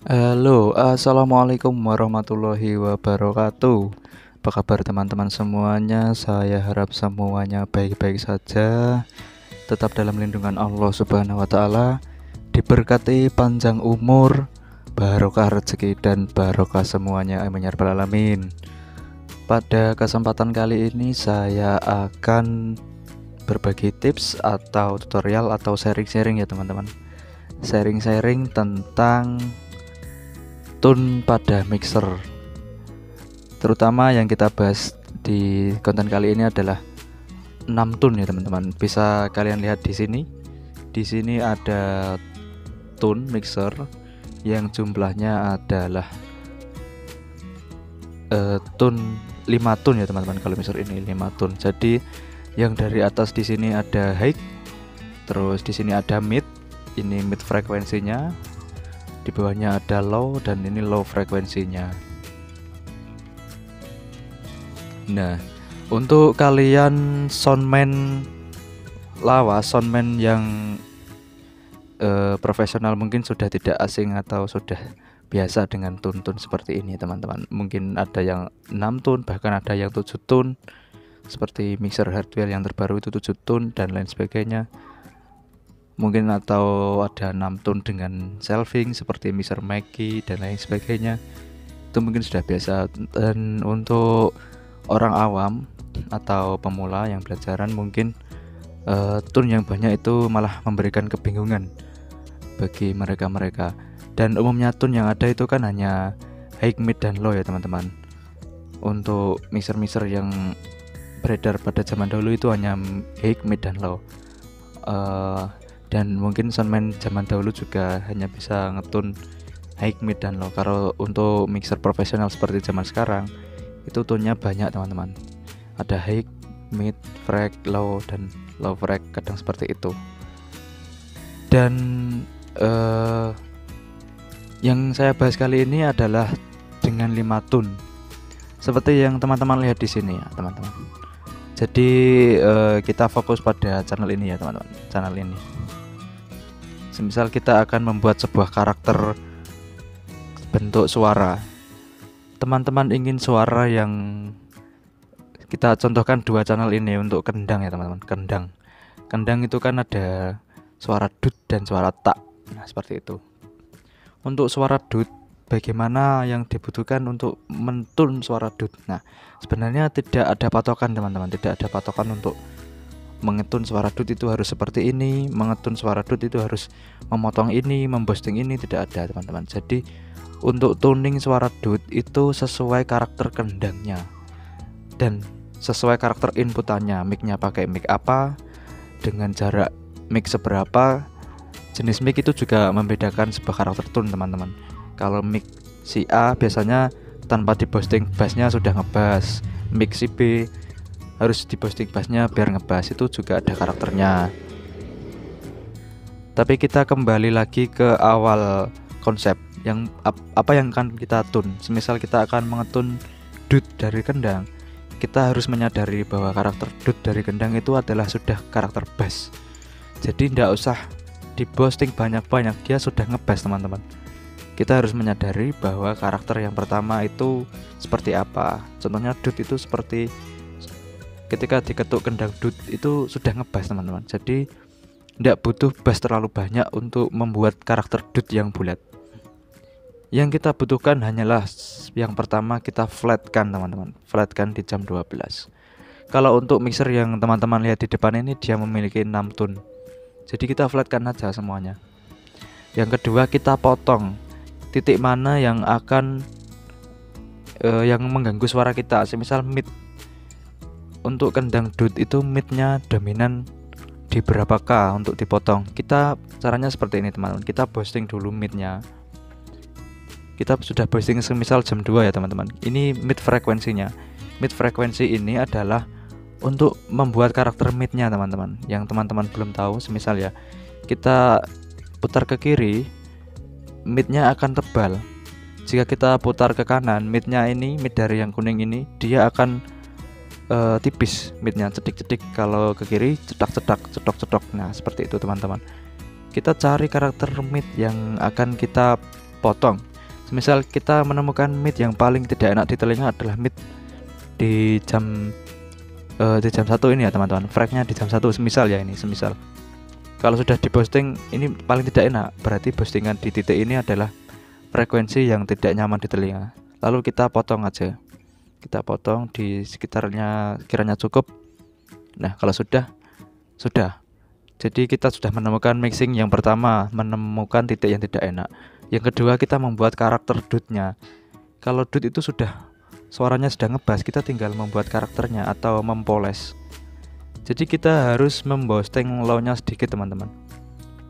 Halo, assalamualaikum warahmatullahi wabarakatuh. Apa kabar teman-teman semuanya? Saya harap semuanya baik-baik saja, tetap dalam lindungan Allah Subhanahu wa Ta'ala, diberkati panjang umur, barokah rezeki, dan barokah semuanya. Amin ya rabbal alamin. Pada kesempatan kali ini, saya akan berbagi tips atau tutorial atau sharing-sharing ya teman-teman. Sharing-sharing tentang tune pada mixer. Terutama yang kita bahas di konten kali ini adalah 6 tune ya teman-teman. Bisa kalian lihat di sini. Di sini ada tune mixer yang jumlahnya adalah tune 5 tune ya teman-teman. Kalau mixer ini 5 tune. Jadi yang dari atas di sini ada high, terus di sini ada mid. Ini mid frekuensinya. Di bawahnya ada low dan ini low frekuensinya. Nah, untuk kalian soundman lawas, soundman yang profesional mungkin sudah tidak asing atau sudah biasa dengan tune-tune seperti ini teman-teman. Mungkin ada yang 6 tune, bahkan ada yang 7 tune, seperti mixer hardware yang terbaru itu 7 tune dan lain sebagainya. Mungkin atau ada 6 tone dengan shelving seperti mixer Mackie dan lain sebagainya. Itu mungkin sudah biasa. Dan untuk orang awam atau pemula yang belajaran mungkin tune yang banyak itu malah memberikan kebingungan bagi mereka-mereka. Dan umumnya tune yang ada itu kan hanya high, mid, dan low ya teman-teman. Untuk mixer-mixer yang beredar pada zaman dahulu itu hanya high, mid, dan low. Dan mungkin soundman zaman dahulu juga hanya bisa ngetune high, mid, dan low. Kalau untuk mixer profesional seperti zaman sekarang itu tune-nya banyak teman-teman. Ada high, mid, frek, low, dan low frek, kadang seperti itu. Dan yang saya bahas kali ini adalah dengan 5 tune. Seperti yang teman-teman lihat di sini ya teman-teman. Jadi kita fokus pada channel ini ya teman-teman. Channel ini. Semisal kita akan membuat sebuah karakter bentuk suara. Teman-teman ingin suara yang kita contohkan 2 channel ini untuk kendang ya teman-teman. Kendang itu kan ada suara dut dan suara tak. Nah, seperti itu. Untuk suara dut, bagaimana yang dibutuhkan untuk mentun suara dut? Nah, sebenarnya tidak ada patokan teman-teman. Tidak ada patokan untuk mengetun suara dut itu harus seperti ini, mengetun suara dut itu harus memotong ini, memboosting ini, tidak ada teman-teman. Jadi untuk tuning suara dut itu sesuai karakter kendangnya dan sesuai karakter inputannya. Mic-nya pakai mic apa, dengan jarak mic seberapa. Jenis mic itu juga membedakan sebuah karakter tune teman-teman. Kalau mic si A biasanya tanpa diboosting bassnya sudah ngebass, mic si B harus diboosting bassnya biar ngebass, itu juga ada karakternya. Tapi kita kembali lagi ke awal konsep yang apa yang akan kita tune. Semisal kita akan mengetun dut dari kendang, kita harus menyadari bahwa karakter dut dari kendang itu adalah sudah karakter bass. Jadi tidak usah diboosting banyak-banyak, dia sudah ngebass teman-teman. Kita harus menyadari bahwa karakter yang pertama itu seperti apa. Contohnya dut itu seperti ketika diketuk kendang dut itu sudah ngebass teman-teman. Jadi tidak butuh bass terlalu banyak untuk membuat karakter dut yang bulat. Yang kita butuhkan hanyalah yang pertama kita flatkan teman-teman. Flatkan di jam 12. Kalau untuk mixer yang teman-teman lihat di depan ini dia memiliki 6 tune. Jadi kita flatkan aja semuanya. Yang kedua kita potong titik mana yang akan yang mengganggu suara kita. Semisal mid. Untuk kendang dut itu midnya dominan di berapa K untuk dipotong. Kita caranya seperti ini teman-teman. Kita boosting dulu midnya. Kita sudah boosting semisal jam 2 ya teman-teman. Ini mid frekuensinya. Mid frekuensi ini adalah untuk membuat karakter midnya teman-teman. Yang teman-teman belum tahu, semisal ya kita putar ke kiri, midnya akan tebal. Jika kita putar ke kanan, midnya ini, mid dari yang kuning ini, dia akan tipis midnya, cedik-cedik. Kalau ke kiri cedak-cedak, cedok-cedok. Nah seperti itu teman-teman. Kita cari karakter mid yang akan kita potong. Semisal kita menemukan mid yang paling tidak enak di telinga adalah mid di jam 1 ini ya teman-teman, fragnya di jam 1 semisal ya, ini semisal kalau sudah di posting ini paling tidak enak, berarti postingan di titik ini adalah frekuensi yang tidak nyaman di telinga. Lalu kita potong aja, kita potong di sekitarnya, kiranya cukup. Nah kalau sudah jadi kita sudah menemukan mixing yang pertama, menemukan titik yang tidak enak. Yang kedua kita membuat karakter dud-nya. Kalau dud itu sudah suaranya sudah ngebas, kita tinggal membuat karakternya atau mempoles. Jadi kita harus memboosting low-nya sedikit teman-teman.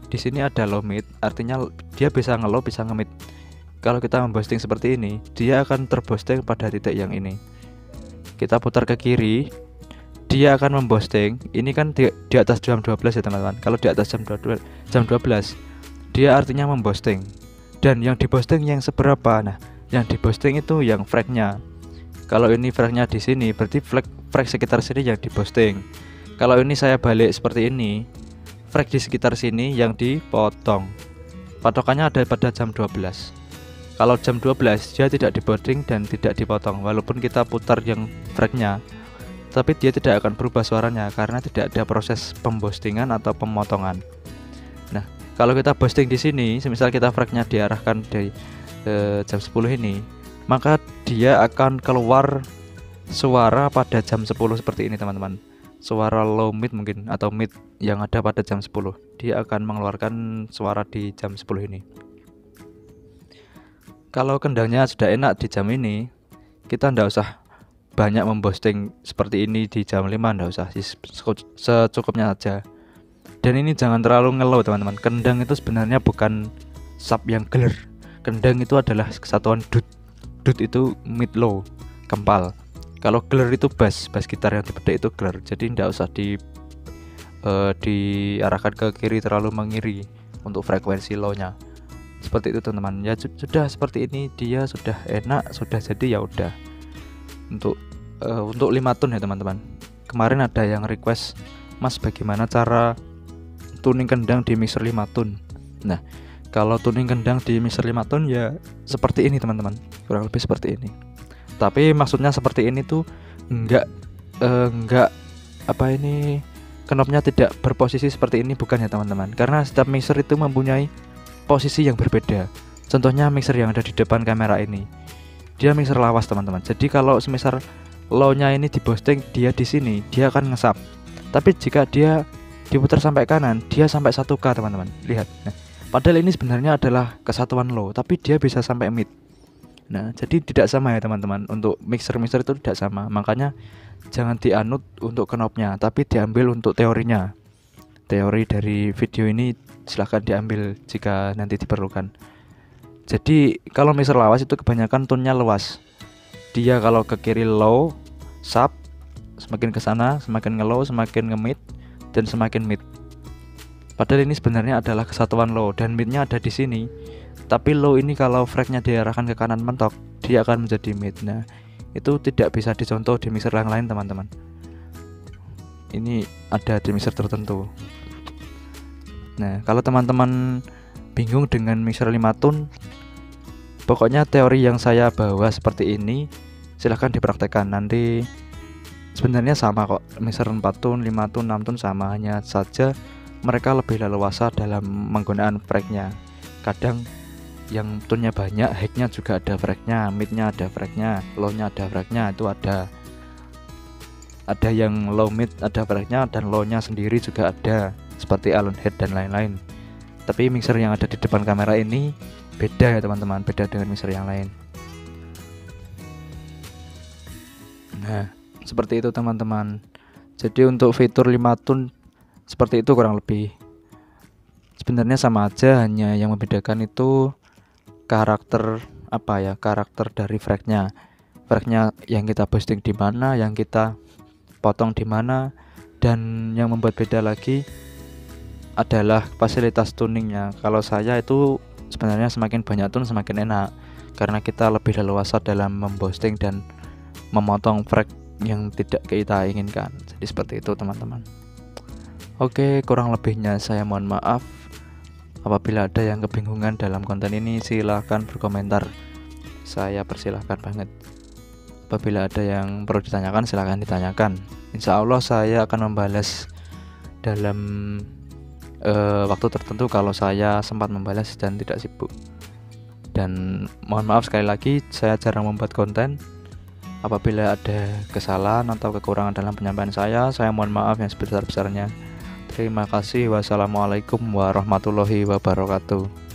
Di sini ada low mid, artinya dia bisa nge-low bisa nge-mid. Kalau kita memboosting seperti ini, dia akan terboosting pada titik yang ini. Kita putar ke kiri, dia akan memboosting. Ini kan di atas jam 12 ya teman-teman. Kalau di atas jam 12, dia artinya memboosting. Dan yang diboosting yang seberapa? Nah, yang diboosting itu yang fragnya. Kalau ini fragnya di sini, berarti frag sekitar sini yang diboosting. Kalau ini saya balik seperti ini, frag di sekitar sini yang dipotong. Patokannya ada pada jam 12. Kalau jam 12 dia tidak diboosting dan tidak dipotong. Walaupun kita putar yang fragnya, tapi dia tidak akan berubah suaranya karena tidak ada proses pemboostingan atau pemotongan. Nah, kalau kita boosting di sini, semisal kita fragnya diarahkan dari jam 10 ini, maka dia akan keluar suara pada jam 10 seperti ini teman-teman. Suara low mid mungkin atau mid yang ada pada jam 10. Dia akan mengeluarkan suara di jam 10 ini. Kalau kendangnya sudah enak di jam ini, kita ndak usah banyak memboosting seperti ini di jam 5, ndak usah, secukupnya saja. Dan ini jangan terlalu ngelow teman-teman. Kendang itu sebenarnya bukan sub yang geler. Kendang itu adalah kesatuan dud. Dud itu mid low, kempal. Kalau geler itu bass gitar yang dipedek itu geler. Jadi tidak usah diarahkan ke kiri terlalu mengiri untuk frekuensi low-nya. Seperti itu teman-teman. Ya sudah seperti ini, dia sudah enak, sudah jadi ya udah. Untuk 5 tone ya teman-teman. Kemarin ada yang request, "Mas, bagaimana cara tuning kendang di mixer 5 tone?" Nah, kalau tuning kendang di mixer 5 tone ya seperti ini teman-teman. Kurang lebih seperti ini. Tapi maksudnya seperti ini tuh enggak knobnya tidak berposisi seperti ini, bukan ya teman-teman. Karena setiap mixer itu mempunyai posisi yang berbeda. Contohnya mixer yang ada di depan kamera ini, dia mixer lawas teman-teman. Jadi kalau semisal low-nya ini di boosting, dia di sini dia akan ngesap. Tapi jika dia diputar sampai kanan, dia sampai 1K teman-teman. Lihat. Nah, padahal ini sebenarnya adalah kesatuan low, tapi dia bisa sampai mid. Nah, jadi tidak sama ya teman-teman. Untuk mixer-mixer itu tidak sama. Makanya jangan dianut untuk knobnya, tapi diambil untuk teorinya. Teori dari video ini silahkan diambil jika nanti diperlukan. Jadi kalau mixer lawas itu kebanyakan tone-nya luas. Dia kalau ke kiri low, sub, semakin ke sana semakin nge-low, semakin nge-mid, dan semakin mid. Padahal ini sebenarnya adalah kesatuan low dan midnya ada di sini. Tapi low ini kalau fragnya diarahkan ke kanan mentok, dia akan menjadi mid. Nah, itu tidak bisa dicontoh di mixer yang lain teman-teman. Ini ada di mixer tertentu. Nah, kalau teman-teman bingung dengan mixer 5 tone, pokoknya teori yang saya bawa seperti ini silahkan dipraktekkan. Nanti sebenarnya sama kok, mixer 4 tone, 5 tone, 6 tone sama, hanya saja mereka lebih leluasa dalam menggunakan fragnya. Kadang yang tone-nya banyak, high-nya juga ada fragnya, mid-nya ada fragnya, low-nya ada fragnya, itu ada yang low mid ada fragnya dan low-nya sendiri juga ada, seperti Allen Head dan lain-lain. Tapi mixer yang ada di depan kamera ini beda ya teman-teman, beda dengan mixer yang lain. Nah, seperti itu teman-teman. Jadi untuk fitur 5 tone seperti itu kurang lebih. Sebenarnya sama aja, hanya yang membedakan itu karakter karakter dari fragnya yang kita boosting di mana, yang kita potong di mana, dan yang membuat beda lagi adalah fasilitas tuningnya. Kalau saya itu sebenarnya semakin banyak tune semakin enak, karena kita lebih leluasa dalam memboosting dan memotong frag yang tidak kita inginkan. Jadi seperti itu teman-teman. Oke, kurang lebihnya saya mohon maaf. Apabila ada yang kebingungan dalam konten ini, silahkan berkomentar saya persilahkan banget. Apabila ada yang perlu ditanyakan, silahkan ditanyakan. Insya Allah saya akan membalas dalam waktu tertentu kalau saya sempat membalas dan tidak sibuk. Dan mohon maaf sekali lagi, saya jarang membuat konten. Apabila ada kesalahan atau kekurangan dalam penyampaian saya mohon maaf yang sebesar-besarnya. Terima kasih. Wassalamualaikum warahmatullahi wabarakatuh.